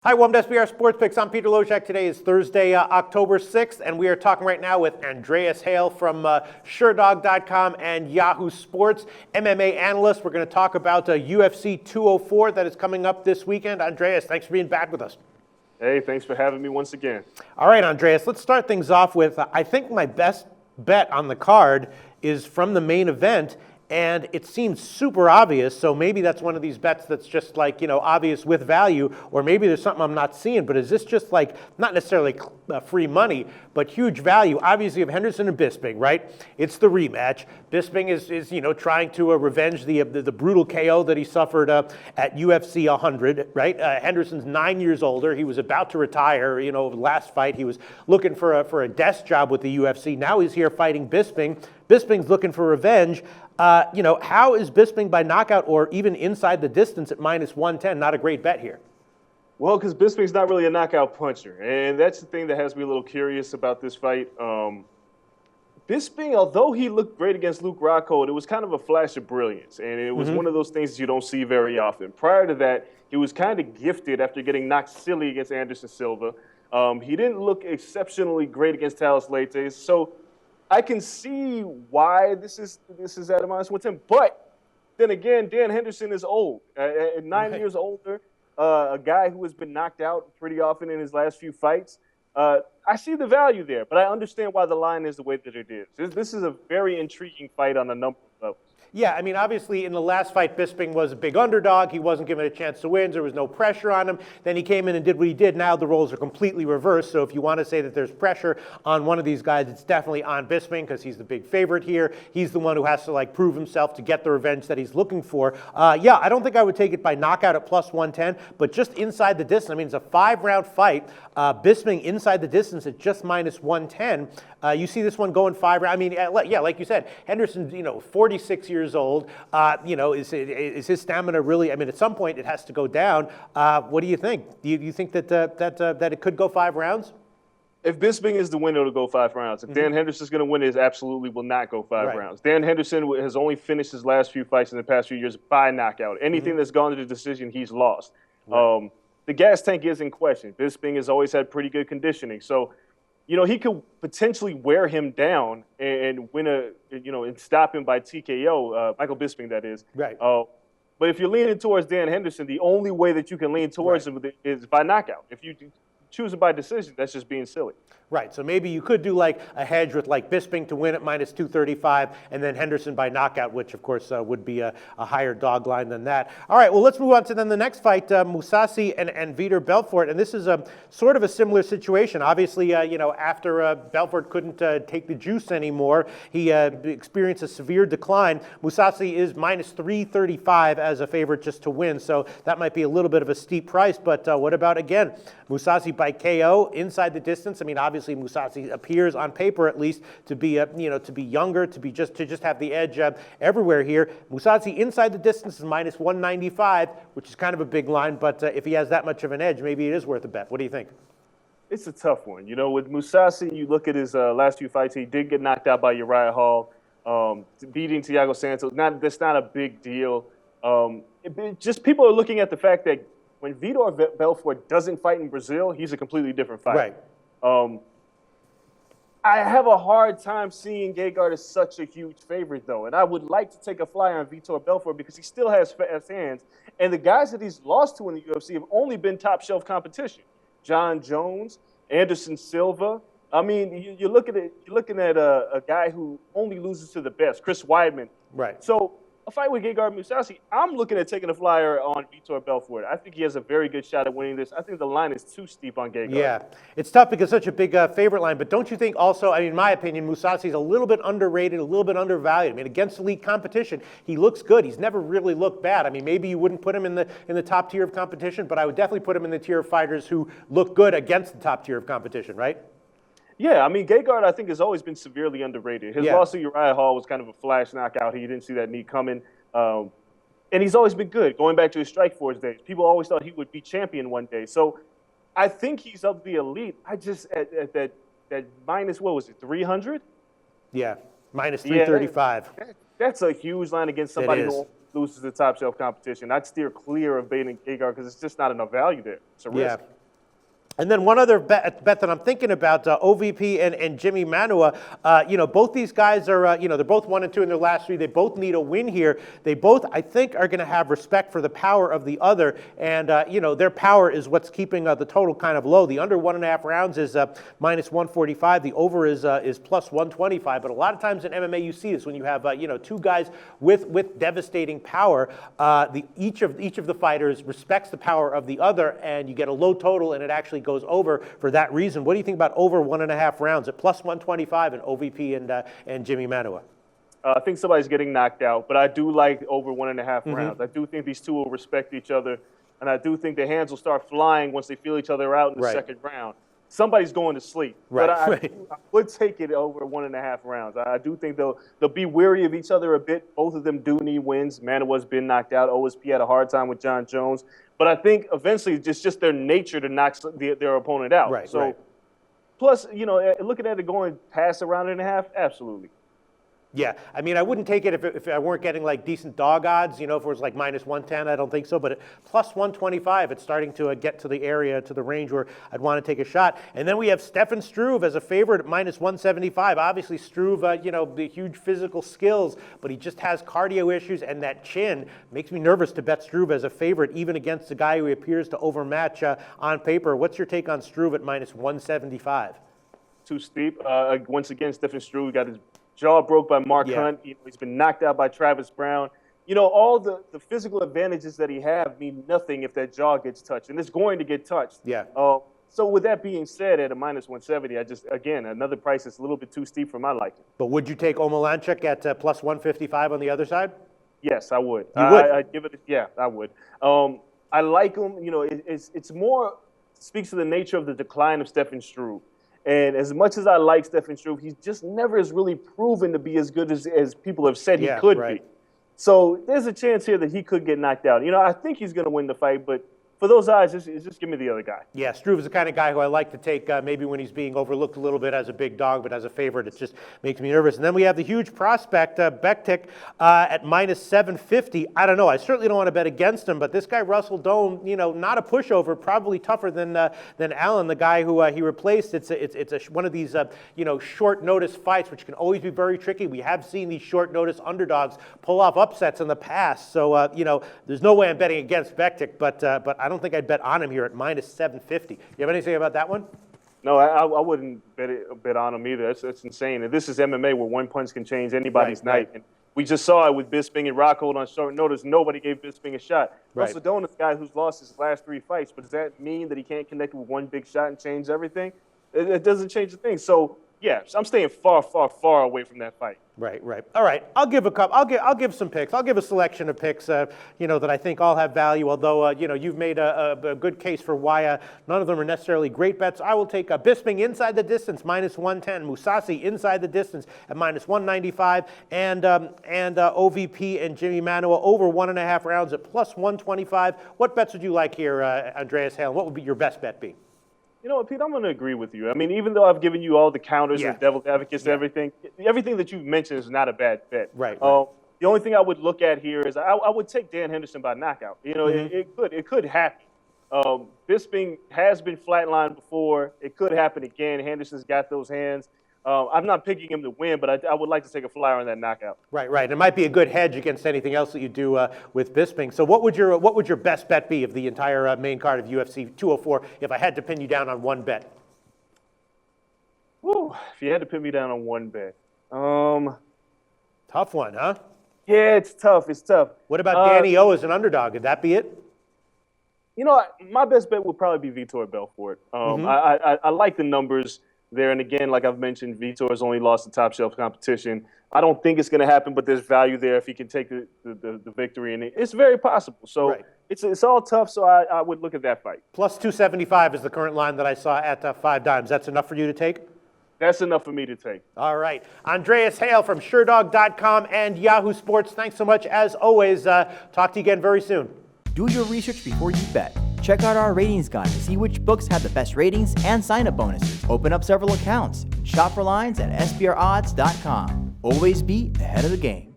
Hi, welcome to SBR Sports Picks. I'm Peter Lojak. Today is Thursday, October 6th, and we are talking right now with Andreas Hale from SureDog.com and Yahoo Sports, MMA analyst. We're going to talk about UFC 204 that is coming up this weekend. Andreas, thanks for being back with us. Hey, thanks for having me once again. All right, Andreas, let's start things off with, I think my best bet on the card is from the main event. And it seems super obvious, so maybe that's one of these bets that's just like, obvious with value, or maybe there's something I'm not seeing, but is this just like, not necessarily free money, but huge value? Obviously, of Henderson and Bisping, right? It's the rematch. Bisping is trying to revenge the brutal KO that he suffered at UFC 100, right? Henderson's 9 years older. He was about to retire, last fight. He was looking for a desk job with the UFC. Now he's here fighting Bisping. Bisping's looking for revenge. How is Bisping by knockout or even inside the distance at minus 110 not a great bet here? Well, because Bisping's not really a knockout puncher, and that's the thing that has me a little curious about this fight. Bisping, although he looked great against Luke Rockhold, it was kind of a flash of brilliance, and it was one of those things you don't see very often. Prior to that, he was kind of gifted after getting knocked silly against Anderson Silva. He didn't look exceptionally great against Talis Leites, so I can see why this is at a minus 110. But then again, Dan Henderson is old, at 9 years older, a guy who has been knocked out pretty often in his last few fights. I see the value there, but I understand why the line is the way that it is. This is a very intriguing fight on a number of levels. Yeah, I mean, obviously in the last fight, Bisping was a big underdog. He wasn't given a chance to win. There was no pressure on him. Then he came in and did what he did. Now the roles are completely reversed. So if you want to say that there's pressure on one of these guys, it's definitely on Bisping because he's the big favorite here. He's the one who has to prove himself to get the revenge that he's looking for. I don't think I would take it by knockout at plus 110, but just inside the distance. I mean, it's a 5-round fight. Bisping inside the distance at just minus 110. You see this one going 5 rounds. I mean, like you said, Henderson, 46 years old. Is his stamina really? I mean, at some point it has to go down. What do you think? Do you think that it could go 5 rounds? If Bisping is the winner, it'll go 5 rounds. If Dan Henderson's going to win, it absolutely will not go 5 rounds. Dan Henderson has only finished his last few fights in the past few years by knockout. Anything that's gone to the decision, he's lost. Right. The gas tank is in question. Bisping has always had pretty good conditioning, so he could potentially wear him down and win and stop him by TKO, Michael Bisping, that is. Right. But if you're leaning towards Dan Henderson, the only way that you can lean towards him is by knockout. If you choose it by decision, that's just being silly. Right, so maybe you could do like a hedge with like Bisping to win at minus 235 and then Henderson by knockout, which of course would be a higher dog line than that. All right, well, let's move on to then the next fight, Mousasi and Vitor Belfort. And this is a sort of a similar situation. Obviously, after Belfort couldn't take the juice anymore, he experienced a severe decline. Mousasi is minus 335 as a favorite just to win, so that might be a little bit of a steep price. But what about, again, Mousasi by KO inside the distance? I mean, obviously Mousasi appears on paper at least to be to be younger, to just have the edge everywhere here. Mousasi inside the distance is minus 195, which is kind of a big line, but if he has that much of an edge, maybe it is worth a bet. What do you think? It's a tough one. With Mousasi, you look at his last few fights, he did get knocked out by Uriah Hall, beating Thiago Santos. That's not a big deal. Just people are looking at the fact that when Vitor Belfort doesn't fight in Brazil, he's a completely different fighter. Right. I have a hard time seeing Gegard as such a huge favorite, though, and I would like to take a flyer on Vitor Belfort because he still has fast hands, and the guys that he's lost to in the UFC have only been top-shelf competition. John Jones, Anderson Silva. I mean, you're looking at a guy who only loses to the best, Chris Weidman. Right. So a fight with Gegard Mousasi, I'm looking at taking a flyer on Vitor Belfort. I think he has a very good shot at winning this. I think the line is too steep on Gegard. Yeah, it's tough because such a big favorite line. But don't you think also, I mean, in my opinion, Mousasi is a little bit underrated, a little bit undervalued. I mean, against elite competition, he looks good. He's never really looked bad. I mean, maybe you wouldn't put him in the top tier of competition, but I would definitely put him in the tier of fighters who look good against the top tier of competition, right? Yeah, I mean, Gegard, I think, has always been severely underrated. His loss to Uriah Hall was kind of a flash knockout. He didn't see that knee coming. And he's always been good, going back to his Strikeforce days. People always thought he would be champion one day. So I think he's of the elite. I just, at that minus, what was it, 300? Yeah, minus 335. That's a huge line against somebody loses the top shelf competition. I'd steer clear of Bain and Gegard because it's just not enough value there. It's a risk. And then one other bet that I'm thinking about, OVP and Jimmy Manua. Both these guys are, they're both 1 and 2 in their last 3. They both need a win here. They both, I think, are going to have respect for the power of the other. And, their power is what's keeping the total kind of low. The under 1.5 rounds is minus 145. The over is plus 125. But a lot of times in MMA, you see this when you have, two guys with devastating power. Each of the fighters respects the power of the other, and you get a low total, and it actually goes over for that reason. What do you think about over 1.5 rounds at plus 125 in OVP and Jimmy Manua? I think somebody's getting knocked out, but I do like over 1.5 rounds. I do think these two will respect each other, and I do think the hands will start flying once they feel each other out in the second round. Somebody's going to sleep, but I would take it over 1.5 rounds. I do think they'll be weary of each other a bit. Both of them do need wins. Manua's been knocked out. OSP had a hard time with John Jones. But I think eventually it's just their nature to knock their opponent out. Plus, looking at it going past a round and a half, absolutely. Yeah, I mean, I wouldn't take it if I weren't getting like decent dog odds. If it was like minus 110, I don't think so. But at plus 125, it's starting to get to the area, to the range where I'd want to take a shot. And then we have Stefan Struve as a favorite at minus 175. Obviously, Struve, the huge physical skills, but he just has cardio issues, and that chin makes me nervous to bet Struve as a favorite, even against a guy who appears to overmatch on paper. What's your take on Struve at minus 175? Too steep. Once again, Stefan Struve got his jaw broke by Mark Hunt. He's been knocked out by Travis Brown. All the physical advantages that he have mean nothing if that jaw gets touched, and it's going to get touched. So with that being said, at a minus 170, again, another price that's a little bit too steep for my liking. But would you take Omalanchuk at plus 155 on the other side? Yes, I would. You would? I'd give it. Yeah, I would. I like him. It's more speaks to the nature of the decline of Stefan Struve. And as much as I like Stefan Struve, he just never has really proven to be as good as people have said he could be. So there's a chance here that he could get knocked out. I think he's going to win the fight, but for those odds, just give me the other guy. Yeah, Struve is the kind of guy who I like to take maybe when he's being overlooked a little bit as a big dog, but as a favorite, it just makes me nervous. And then we have the huge prospect, Bektik, at minus 750. I don't know. I certainly don't want to bet against him, but this guy, Russell Doan, not a pushover, probably tougher than Allen, the guy who he replaced. It's one of these, short notice fights, which can always be very tricky. We have seen these short notice underdogs pull off upsets in the past. So, there's no way I'm betting against Bektik, but I don't think I'd bet on him here at minus 750. You have anything about that one? No, I wouldn't bet on him either. That's insane. And this is MMA where one punch can change anybody's night. And we just saw it with Bisping and Rockhold on short notice. Nobody gave Bisping a shot. Russell Doan is a guy who's lost his last 3 fights, but does that mean that he can't connect with one big shot and change everything? It doesn't change a thing. So, yeah, I'm staying far, far, far away from that fight. Right. All right. I'll give a couple. I'll give some picks. I'll give a selection of picks, that I think all have value. Although, you've made a good case for why none of them are necessarily great bets. I will take Bisping inside the distance, minus 110. Mousasi inside the distance at minus 195, and OVP and Jimmy Manua over 1.5 rounds at plus 125. What bets would you like here, Andreas Hale? What would be your best bet be? You know what, Pete, I'm going to agree with you. I mean, even though I've given you all the counters and devil's advocates and everything that you've mentioned is not a bad bet. Right. The only thing I would look at here is I would take Dan Henderson by knockout. It could happen. Bisping has been flatlined before. It could happen again. Henderson's got those hands. I'm not picking him to win, but I would like to take a flyer on that knockout. Right. It might be a good hedge against anything else that you do with Bisping. So what would your best bet be of the entire main card of UFC 204 if I had to pin you down on one bet? Whew, if you had to pin me down on one bet. Tough one, huh? Yeah, it's tough. What about Danny O as an underdog? Would that be it? My best bet would probably be Vitor Belfort. I like the numbers there. And again, like I've mentioned, Vitor has only lost the top shelf competition. I don't think it's going to happen, but there's value there if he can take the victory. And it's very possible. So it's all tough. So I would look at that fight. Plus 275 is the current line that I saw at 5 dimes. That's enough for you to take? That's enough for me to take. All right. Andreas Hale from SureDog.com and Yahoo Sports. Thanks so much. As always, talk to you again very soon. Do your research before you bet. Check out our ratings guide to see which books have the best ratings and sign-up bonuses. Open up several accounts. Shop for lines at SBRodds.com. Always be ahead of the game.